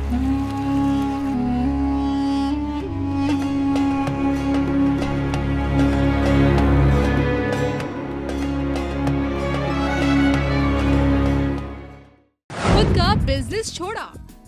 खुद का बिजनेस छोड़ा,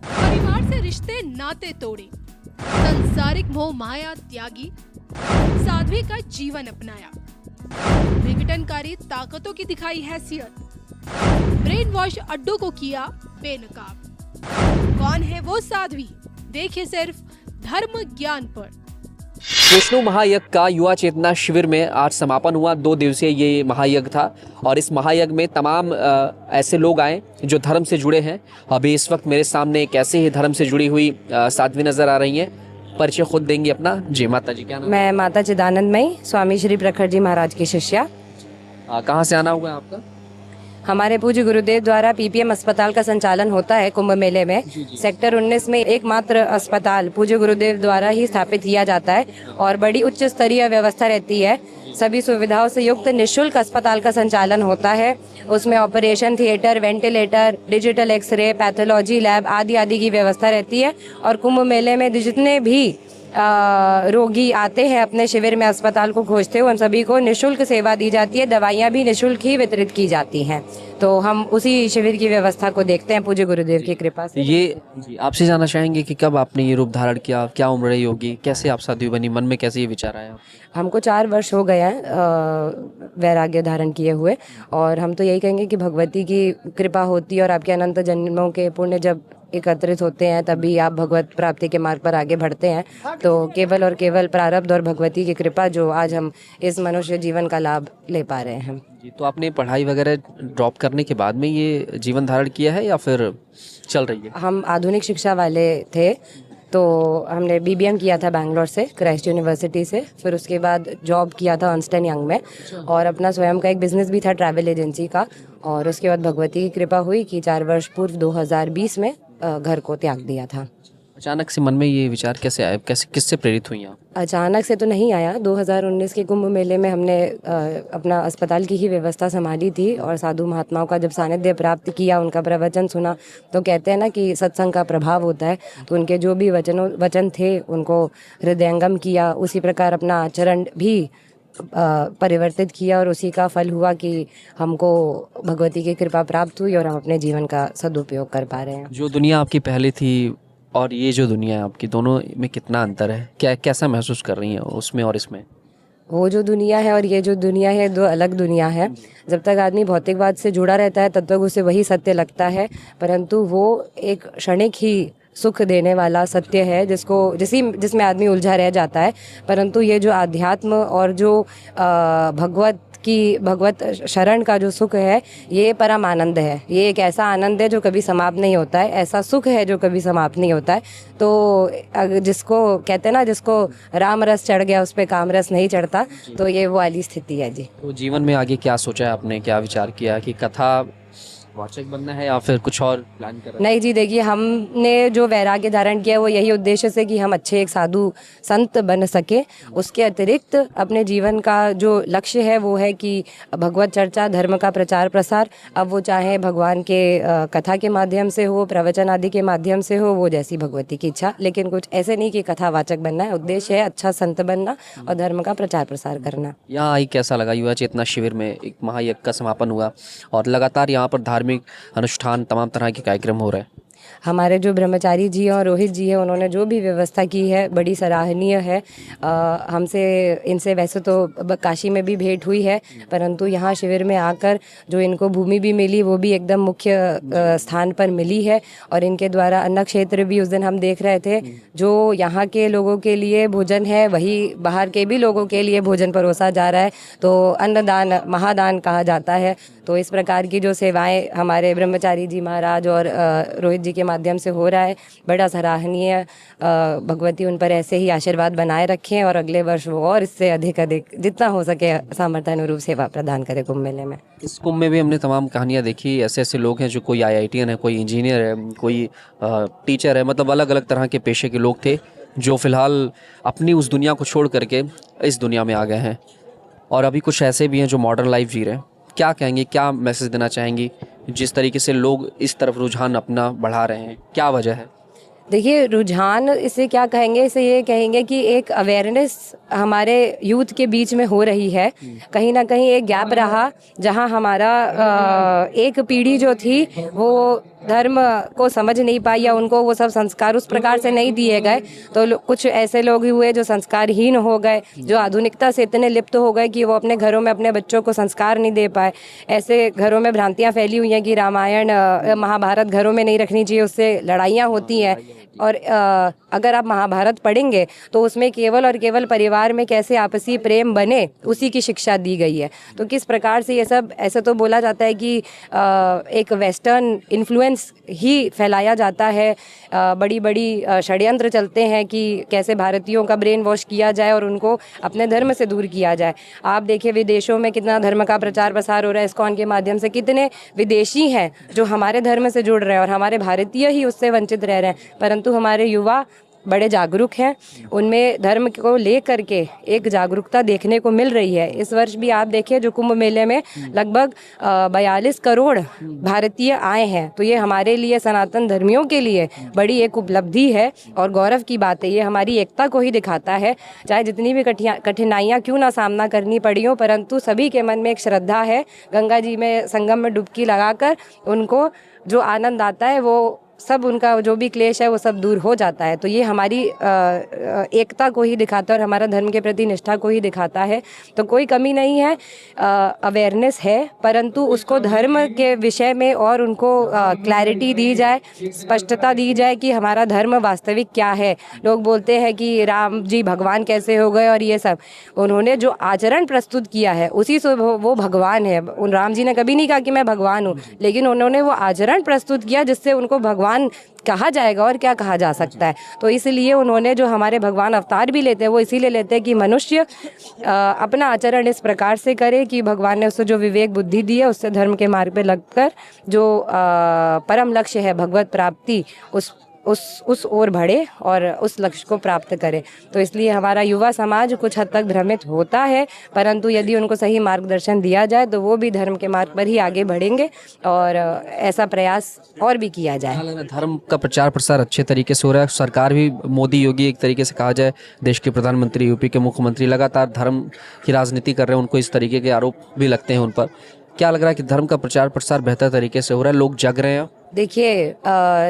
परिवार से रिश्ते नाते तोड़े, संसारिक मोह माया त्यागी, साध्वी का जीवन अपनाया, विघटनकारी ताकतों की दिखाई हैसियत, ब्रेन वॉश अड्डों को किया बेनकाब। कौन है वो साध्वी? देखिए सिर्फ धर्म ज्ञान पर। विष्णु महायज्ञ का युवा चेतना शिविर में आज समापन हुआ। 2 दिवसीय ये महायज्ञ था और इस महायज्ञ में तमाम ऐसे लोग आए जो धर्म से जुड़े हैं। अभी इस वक्त मेरे सामने एक ऐसे ही धर्म से जुड़ी हुई साध्वी नजर आ रही हैं। परिचय खुद देंगी अपना। जी माता जी, क्या नाम? मैं माता चिदानंदमयी स्वामी श्री प्रखर जी महाराज की शिष्या। कहाँ से आना हुआ है आपका? हमारे पूज्य गुरुदेव द्वारा पीपीएम अस्पताल का संचालन होता है कुंभ मेले में। सेक्टर 19 में एकमात्र अस्पताल पूज्य गुरुदेव द्वारा ही स्थापित किया जाता है और बड़ी उच्च स्तरीय व्यवस्था रहती है। सभी सुविधाओं से युक्त निःशुल्क अस्पताल का संचालन होता है। उसमें operation theatre, ventilator, digital X ray, pathology lab आदि आदि की व्यवस्था रहती है। और कुंभ मेले में जितने भी रोगी आते हैं अपने शिविर में अस्पताल को खोजते हुए, उन सभी को निःशुल्क सेवा दी जाती है। दवाइयाँ भी निःशुल्क ही वितरित की जाती हैं। तो हम उसी शिविर की व्यवस्था को देखते हैं पूज्य गुरुदेव की कृपा से। ये आपसे जानना चाहेंगे कि कब आपने ये रूप धारण किया, क्या उम्र रही होगी, कैसे आप साध्वी बनी, मन में कैसे ये विचार आया? हमको 4 वर्ष हो गए हैं वैराग्य धारण किए हुए। और हम तो यही कहेंगे कि भगवती की कृपा होती है और आपके अनंत जन्मों के पुण्य जब एकत्रित होते हैं तभी आप भगवत प्राप्ति के मार्ग पर आगे बढ़ते हैं। तो केवल और केवल प्रारब्ध और भगवती की कृपा जो आज हम इस मनुष्य जीवन का लाभ ले पा रहे हैं। जी, तो आपने पढ़ाई वगैरह ड्रॉप करने के बाद में ये जीवन धारण किया है या फिर चल रही है? हम आधुनिक शिक्षा वाले थे, तो हमने बीबीएम किया था बैंगलोर से, क्राइस्ट यूनिवर्सिटी से। फिर उसके बाद जॉब किया था अर्न्स्ट एंड यंग में और अपना स्वयं का एक बिजनेस भी था ट्रैवल एजेंसी का। और उसके बाद भगवती की कृपा हुई कि 4 वर्ष पूर्व 2020 में घर को त्याग दिया था। अचानक से मन में ये विचार कैसे आया, कैसे, किससे प्रेरित हुई आप? अचानक से तो नहीं आया। 2019 के कुंभ मेले में हमने अपना अस्पताल की ही व्यवस्था संभाली थी और साधु महात्माओं का जब सानिध्य प्राप्त किया, उनका प्रवचन सुना, तो कहते हैं ना कि सत्संग का प्रभाव होता है। तो उनके जो भी वचन थे उनको हृदयंगम किया, उसी प्रकार अपना आचरण भी परिवर्तित किया और उसी का फल हुआ कि हमको भगवती की कृपा प्राप्त हुई और हम अपने जीवन का सदुपयोग कर पा रहे हैं। जो दुनिया आपकी पहले थी और ये जो दुनिया है आपकी, दोनों में कितना अंतर है? कैसा महसूस कर रही हैं उसमें और इसमें? वो जो दुनिया है और ये जो दुनिया है, 2 अलग दुनिया है। जब तक आदमी भौतिकवाद से जुड़ा रहता है तब तक उसे वही सत्य लगता है, परंतु वो एक क्षणिक ही सुख देने वाला सत्य है जिसमें आदमी उलझा रह जाता है। परंतु ये जो आध्यात्म और जो भगवत शरण का जो सुख है, ये परम आनंद है। ये एक ऐसा आनंद है जो कभी समाप्त नहीं होता है, ऐसा सुख है जो कभी समाप्त नहीं होता है। तो जिसको कहते हैं ना, जिसको राम रस चढ़ गया उस पे काम रस नहीं चढ़ता, तो ये वो वाली स्थिति है जी। तो जीवन में आगे क्या सोचा है आपने, क्या विचार किया कि कथा वाचक बनना है या फिर कुछ और प्लान कर रहे हैं? नहीं जी, देखिए, हमने जो वैराग्य धारण किया वो यही उद्देश्य से कि हम अच्छे एक साधु संत बन सके। उसके अतिरिक्त अपने जीवन का जो लक्ष्य है वो है कि भगवत चर्चा, धर्म का प्रचार प्रसार, अब वो चाहे भगवान के कथा के माध्यम से हो, प्रवचन आदि के माध्यम से हो, वो जैसी भगवती की इच्छा। लेकिन कुछ ऐसे नहीं कि कथावाचक बनना है, उद्देश्य है अच्छा संत बनना और धर्म का प्रचार प्रसार करना। यहाँ आई कैसा लगा? युवा चेतना शिविर में एक महायज्ञ का समापन हुआ और लगातार यहाँ पर धार्मिक अनुष्ठान, तमाम तरह के कार्यक्रम हो रहे हैं। हमारे जो ब्रह्मचारी जी और रोहित जी हैं, उन्होंने जो भी व्यवस्था की है बड़ी सराहनीय है। हमसे इनसे वैसे तो काशी में भी भेंट हुई है, परंतु यहाँ शिविर में आकर जो इनको भूमि भी मिली वो भी एकदम मुख्य स्थान पर मिली है। और इनके द्वारा अन्न क्षेत्र भी उस दिन हम देख रहे थे, जो यहाँ के लोगों के लिए भोजन है वही बाहर के भी लोगों के लिए भोजन परोसा जा रहा है। तो अन्नदान महादान कहा जाता है। तो इस प्रकार की जो सेवाएं हमारे ब्रह्मचारी जी महाराज और रोहित जी के माध्यम से हो रहा है, बड़ा सराहनीय। भगवती उन पर ऐसे ही आशीर्वाद बनाए रखें और अगले वर्ष वो और इससे अधिक जितना हो सके सामर्थ्य अनुरूप सेवा प्रदान करे कुंभ मेले में। इस कुंभ में भी हमने तमाम कहानियाँ देखी। ऐसे ऐसे लोग हैं जो कोई IITian है, कोई इंजीनियर है, कोई टीचर है, मतलब अलग अलग तरह के पेशे के लोग थे जो फिलहाल अपनी उस दुनिया को छोड़ करके इस दुनिया में आ गए हैं। और अभी कुछ ऐसे भी हैं जो मॉडर्न लाइफ जी रहे हैं। क्या कहेंगे, क्या मैसेज देना चाहेंगी जिस तरीके से लोग इस तरफ रुझान अपना बढ़ा रहे हैं? क्या वजह है? देखिए, रुझान इसे क्या कहेंगे, इसे ये कहेंगे कि एक अवेयरनेस हमारे यूथ के बीच में हो रही है। कहीं ना कहीं एक गैप रहा जहां हमारा एक पीढ़ी जो थी वो धर्म को समझ नहीं पाई या उनको वो सब संस्कार उस प्रकार से नहीं दिए गए, तो कुछ ऐसे लोग ही हुए जो संस्कारहीन हो गए, जो आधुनिकता से इतने लिप्त हो गए कि वो अपने घरों में अपने बच्चों को संस्कार नहीं दे पाए। ऐसे घरों में भ्रांतियां फैली हुई हैं कि रामायण महाभारत घरों में नहीं रखनी चाहिए, उससे लड़ाइयाँ होती हैं। और अगर आप महाभारत पढ़ेंगे तो उसमें केवल और केवल परिवार में कैसे आपसी प्रेम बने उसी की शिक्षा दी गई है। तो किस प्रकार से ये सब, ऐसे तो बोला जाता है कि एक वेस्टर्न इन्फ्लुएंस ही फैलाया जाता है, बड़ी बड़ी षड्यंत्र चलते हैं कि कैसे भारतीयों का ब्रेन वॉश किया जाए और उनको अपने धर्म से दूर किया जाए। आप देखिए विदेशों में कितना धर्म का प्रचार प्रसार हो रहा है, इस्कॉन के माध्यम से कितने विदेशी हैं जो हमारे धर्म से जुड़ रहे हैं और हमारे भारतीय ही उससे वंचित रह रहे हैं। परंतु हमारे युवा बड़े जागरूक हैं, उनमें धर्म को लेकर के एक जागरूकता देखने को मिल रही है। इस वर्ष भी आप देखिए जो कुंभ मेले में लगभग 42 करोड़ भारतीय आए हैं, तो ये हमारे लिए सनातन धर्मियों के लिए बड़ी एक उपलब्धि है और गौरव की बात है। ये हमारी एकता को ही दिखाता है, चाहे जितनी भी कठिनाइयाँ क्यों ना सामना करनी पड़ी हो, परंतु सभी के मन में एक श्रद्धा है। गंगा जी में संगम में डुबकी लगाकर उनको जो आनंद आता है वो सब, उनका जो भी क्लेश है वो सब दूर हो जाता है। तो ये हमारी एकता को ही दिखाता है और हमारा धर्म के प्रति निष्ठा को ही दिखाता है। तो कोई कमी नहीं है, अवेयरनेस है, परंतु उसको धर्म के विषय में और उनको क्लैरिटी दी जाए, स्पष्टता दी जाए कि हमारा धर्म वास्तविक क्या है। लोग बोलते हैं कि राम जी भगवान कैसे हो गए और ये सब, उन्होंने जो आचरण प्रस्तुत किया है उसी से वो भगवान है। उन राम जी ने कभी नहीं कहा कि मैं भगवान हूँ, लेकिन उन्होंने वो आचरण प्रस्तुत किया जिससे उनको भगवान कहा जाएगा और क्या कहा जा सकता है। तो इसलिए उन्होंने जो हमारे भगवान अवतार भी लेते हैं वो इसीलिए लेते हैं कि मनुष्य अपना आचरण इस प्रकार से करे कि भगवान ने उससे जो विवेक बुद्धि दी है उससे धर्म के मार्ग पे लगकर जो परम लक्ष्य है भगवत प्राप्ति उस ओर बढ़े और उस लक्ष्य को प्राप्त करे। तो इसलिए हमारा युवा समाज कुछ हद तक भ्रमित होता है, परंतु यदि उनको सही मार्गदर्शन दिया जाए तो वो भी धर्म के मार्ग पर ही आगे बढ़ेंगे और ऐसा प्रयास और भी किया जाए। धर्म का प्रचार प्रसार अच्छे तरीके से हो रहा है। सरकार भी, मोदी योगी एक तरीके से कहा जाए देश के प्रधानमंत्री, यूपी के मुख्यमंत्री लगातार धर्म की राजनीति कर रहे हैं, उनको इस तरीके के आरोप भी लगते हैं उन पर। क्या लग रहा है कि धर्म का प्रचार प्रसार बेहतर तरीके से हो रहा है, लोग जग रहे हैं? देखिए,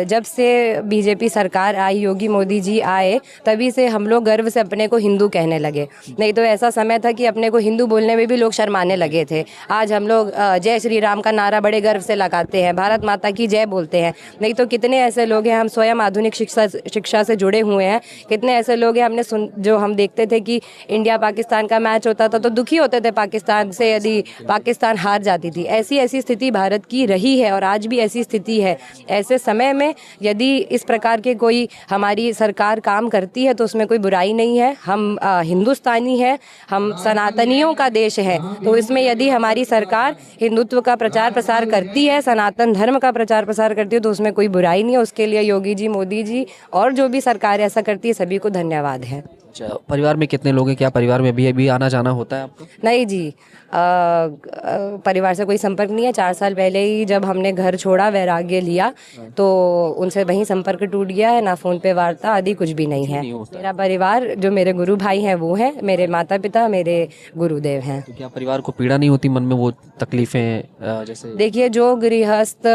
जब से बीजेपी सरकार आई, योगी मोदी जी आए, तभी से हम लोग गर्व से अपने को हिंदू कहने लगे। नहीं तो ऐसा समय था कि अपने को हिंदू बोलने में भी लोग शर्माने लगे थे। आज हम लोग जय श्री राम का नारा बड़े गर्व से लगाते हैं, भारत माता की जय बोलते हैं। नहीं तो कितने ऐसे लोग हैं, हम स्वयं आधुनिक शिक्षा से जुड़े हुए हैं, कितने ऐसे लोग हैं हमने जो हम देखते थे कि इंडिया पाकिस्तान का मैच होता था तो दुखी होते थे पाकिस्तान से यदि पाकिस्तान हार जाती थी। ऐसी स्थिति भारत की रही है और आज भी ऐसी स्थिति है। ऐसे समय में यदि इस प्रकार के कोई हमारी सरकार काम करती है तो उसमें कोई बुराई नहीं है। हम हिंदुस्तानी है, हम सनातनियों का देश है, तो इसमें यदि हमारी सरकार हिंदुत्व का प्रचार प्रसार करती है, सनातन धर्म का प्रचार प्रसार करती है, तो उसमें कोई बुराई नहीं है। उसके लिए योगी जी, मोदी जी और जो भी सरकार ऐसा करती है सभी को धन्यवाद है। परिवार में कितने लोग हैं? क्या परिवार में भी आना जाना होता है आपको? नहीं जी, परिवार से कोई संपर्क नहीं है। 4 साल पहले ही जब हमने घर छोड़ा, वैराग्य लिया, तो उनसे वहीं संपर्क टूट गया है। ना फोन पे वार्ता आदि कुछ भी नहीं है। मेरा परिवार जो मेरे गुरु भाई हैं वो हैं, मेरे माता पिता मेरे गुरुदेव हैं। तो क्या परिवार को पीड़ा नहीं होती मन में, वो तकलीफें जैसे? देखिए, जो गृहस्थ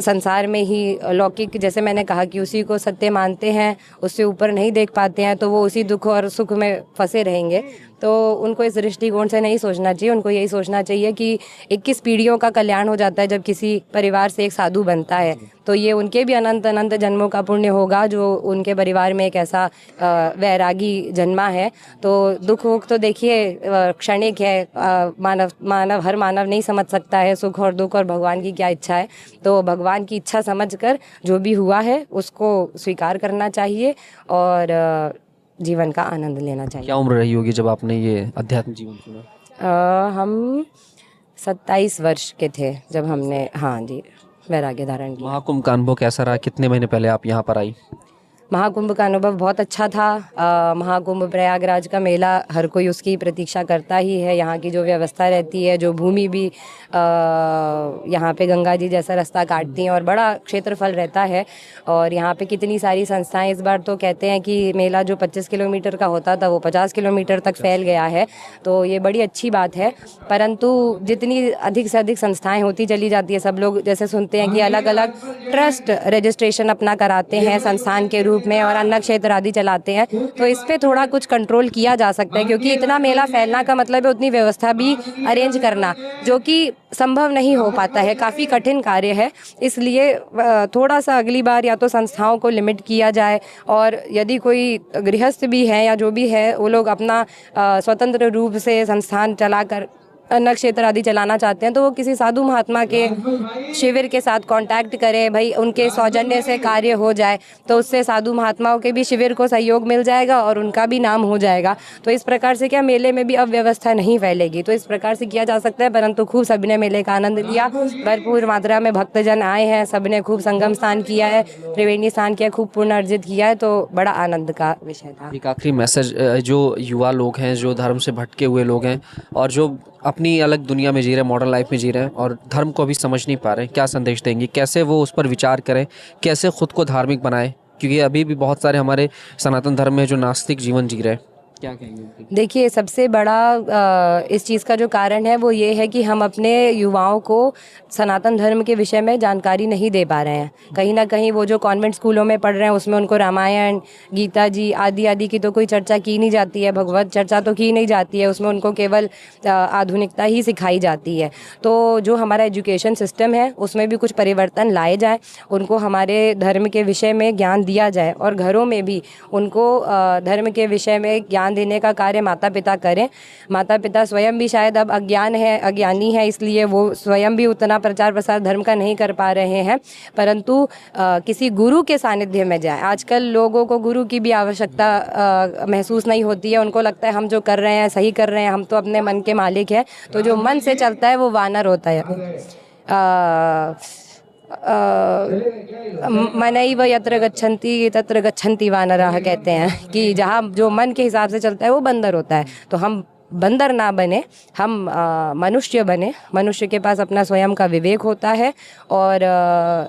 संसार में ही लौकिक, जैसे मैंने कहा कि उसी को सत्य मानते हैं, उससे ऊपर नहीं देख पाते हैं, तो वो उसी दुख और सुख में फंसे रहेंगे। तो उनको इस दृष्टिकोण से नहीं सोचना चाहिए। उनको यही सोचना चाहिए कि 21 पीढ़ियों का कल्याण हो जाता है जब किसी परिवार से एक साधु बनता है। तो ये उनके भी अनंत अनंत जन्मों का पुण्य होगा जो उनके परिवार में एक ऐसा वैरागी जन्मा है। तो दुख वुख तो देखिए क्षणिक है, हर मानव नहीं समझ सकता है सुख और दुख और भगवान की क्या इच्छा है। तो भगवान की इच्छा समझकर जो भी हुआ है उसको स्वीकार करना चाहिए और जीवन का आनंद लेना चाहिए। क्या उम्र रही होगी जब आपने ये अध्यात्म जीवन चुना? हम 27 वर्ष के थे जब हमने, हाँ जी, वैराग्य धारण किया। महाकुंभ का अनुभव कैसा रहा? कितने महीने पहले आप यहाँ पर आई? महाकुंभ का अनुभव बहुत अच्छा था। महाकुंभ प्रयागराज का मेला हर कोई उसकी प्रतीक्षा करता ही है। यहाँ की जो व्यवस्था रहती है, जो भूमि भी यहाँ पे गंगा जी जैसा रास्ता काटती हैं और बड़ा क्षेत्रफल रहता है। और यहाँ पे कितनी सारी संस्थाएं, इस बार तो कहते हैं कि मेला जो 25 किलोमीटर का होता था वो 50 किलोमीटर तक फैल गया है, तो ये बड़ी अच्छी बात है। परंतु जितनी अधिक से अधिक संस्थाएं होती चली जाती है, सब लोग जैसे सुनते हैं कि अलग अलग ट्रस्ट रजिस्ट्रेशन अपना कराते हैं संस्थान के रूप में और अन्न क्षेत्र आदि चलाते हैं, तो इस पे थोड़ा कुछ कंट्रोल किया जा सकता है, क्योंकि इतना मेला फैलना का मतलब है उतनी व्यवस्था भी अरेंज करना, जो कि संभव नहीं हो पाता है, काफ़ी कठिन कार्य है। इसलिए थोड़ा सा अगली बार या तो संस्थाओं को लिमिट किया जाए, और यदि कोई गृहस्थ भी है या जो भी है वो लोग अपना स्वतंत्र रूप से संस्थान चलाकर अन्न क्षेत्र आदि चलाना चाहते हैं, तो वो किसी साधु महात्मा के शिविर के साथ कांटेक्ट करें, भाई उनके सौजन्य से कार्य हो जाए, तो उससे साधु महात्माओं के भी शिविर को सहयोग मिल जाएगा और उनका भी नाम हो जाएगा। तो इस प्रकार से क्या मेले में भी अव्यवस्था नहीं फैलेगी, तो इस प्रकार से किया जा सकता है। परंतु खूब सभी ने मेले का आनंद लिया, भरपूर मात्रा में भक्तजन आए हैं, सबने खूब संगम स्नान किया है, त्रिवेणी स्नान किया, खूब पुण्य अर्जित किया है, तो बड़ा आनंद का विषय था। एक आखिरी मैसेज, जो युवा लोग हैं, जो धर्म से भटके हुए लोग हैं और जो अपनी अलग दुनिया में जी रहे हैं, मॉडर्न लाइफ में जी रहे हैं और धर्म को अभी समझ नहीं पा रहे हैं, क्या संदेश देंगे? कैसे वो उस पर विचार करें, कैसे खुद को धार्मिक बनाएं? क्योंकि अभी भी बहुत सारे हमारे सनातन धर्म में जो नास्तिक जीवन जी रहे हैं, क्या कहेंगे? देखिए, सबसे बड़ा इस चीज़ का जो कारण है वो ये है कि हम अपने युवाओं को सनातन धर्म के विषय में जानकारी नहीं दे पा रहे हैं। कहीं ना कहीं वो जो कॉन्वेंट स्कूलों में पढ़ रहे हैं उसमें उनको रामायण, गीता जी आदि आदि की तो कोई चर्चा की नहीं जाती है, भगवत चर्चा तो की नहीं जाती है, उसमें उनको केवल आधुनिकता ही सिखाई जाती है। तो जो हमारा एजुकेशन सिस्टम है उसमें भी कुछ परिवर्तन लाए जाए, उनको हमारे धर्म के विषय में ज्ञान दिया जाए और घरों में भी उनको धर्म के विषय में ज्ञान देने का कार्य माता पिता करें। माता पिता स्वयं भी शायद अब अज्ञानी है, इसलिए वो स्वयं भी उतना प्रचार प्रसार धर्म का नहीं कर पा रहे हैं, परंतु किसी गुरु के सानिध्य में जाए। आजकल लोगों को गुरु की भी आवश्यकता महसूस नहीं होती है, उनको लगता है हम जो कर रहे हैं सही कर रहे हैं, हम तो अपने मन के मालिक हैं। तो जो मन से चलता है वो वानर होता है। मनैव यत्र गच्छन्ति तत्र गच्छन्ति वानराः कहते हैं कि जहाँ जो मन के हिसाब से चलता है वो बंदर होता है। तो हम बंदर ना बने, हम मनुष्य बने। मनुष्य के पास अपना स्वयं का विवेक होता है और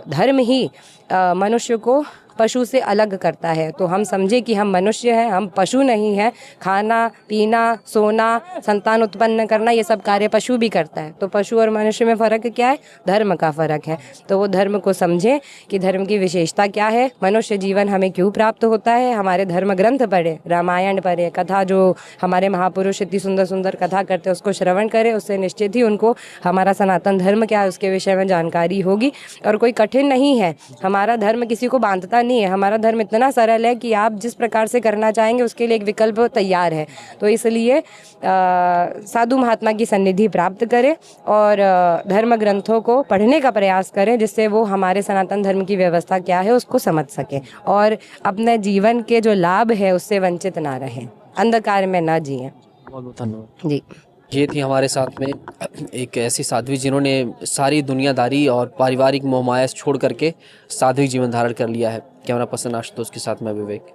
धर्म ही मनुष्य को पशु से अलग करता है। तो हम समझे कि हम मनुष्य हैं, हम पशु नहीं हैं। खाना पीना, सोना, संतान उत्पन्न करना, ये सब कार्य पशु भी करता है। तो पशु और मनुष्य में फ़र्क क्या है? धर्म का फ़र्क है। तो वो धर्म को समझें कि धर्म की विशेषता क्या है, मनुष्य जीवन हमें क्यों प्राप्त होता है। हमारे धर्म ग्रंथ पढ़े, रामायण पढ़े, कथा जो हमारे महापुरुष इतनी सुंदर सुंदर कथा करते हैं उसको श्रवण करें, उससे निश्चित ही उनको हमारा सनातन धर्म क्या है उसके विषय में जानकारी होगी। और कोई कठिन नहीं है, हमारा धर्म किसी को बांधता नहीं है। हमारा धर्म इतना सरल है कि आप जिस प्रकार से करना चाहेंगे उसके लिए एक विकल्प तैयार है। तो इसलिए साधु महात्मा की सन्निधि प्राप्त करें और धर्म ग्रंथों को पढ़ने का प्रयास करें, जिससे वो हमारे सनातन धर्म की व्यवस्था क्या है उसको समझ सकें और अपने जीवन के जो लाभ है उससे वंचित ना रहें, अंधकार में ना जिएं। बहुत बहुत धन्यवाद जी। ये थी हमारे साथ में एक ऐसी साध्वी जिन्होंने सारी दुनियादारी और पारिवारिक मोहमाया छोड़ करके साध्वी जीवन धारण कर लिया है। कैमरा पर्सन आशुतोष के साथ मैं विवेक।